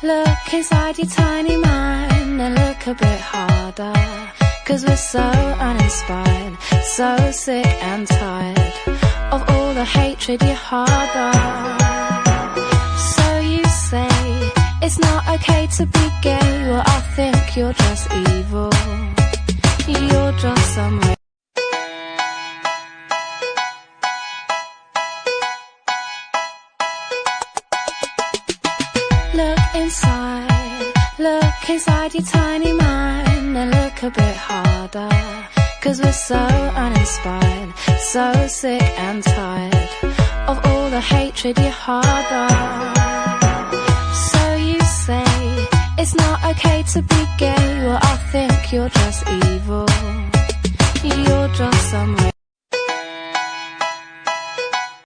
Look inside your tiny mind and look a bit harder. 'Cause we're so uninspired, so sick and tired of all the hatred you harbor. So you say it's not okay to be gay. Well, I think you're just evil. You're just some Look inside your tiny mind and look a bit harder. 'Cause we're so uninspired, so sick and tired of all the hatred you harbor. So you say it's not okay to be gay. Well, I think you're just evil. You're just some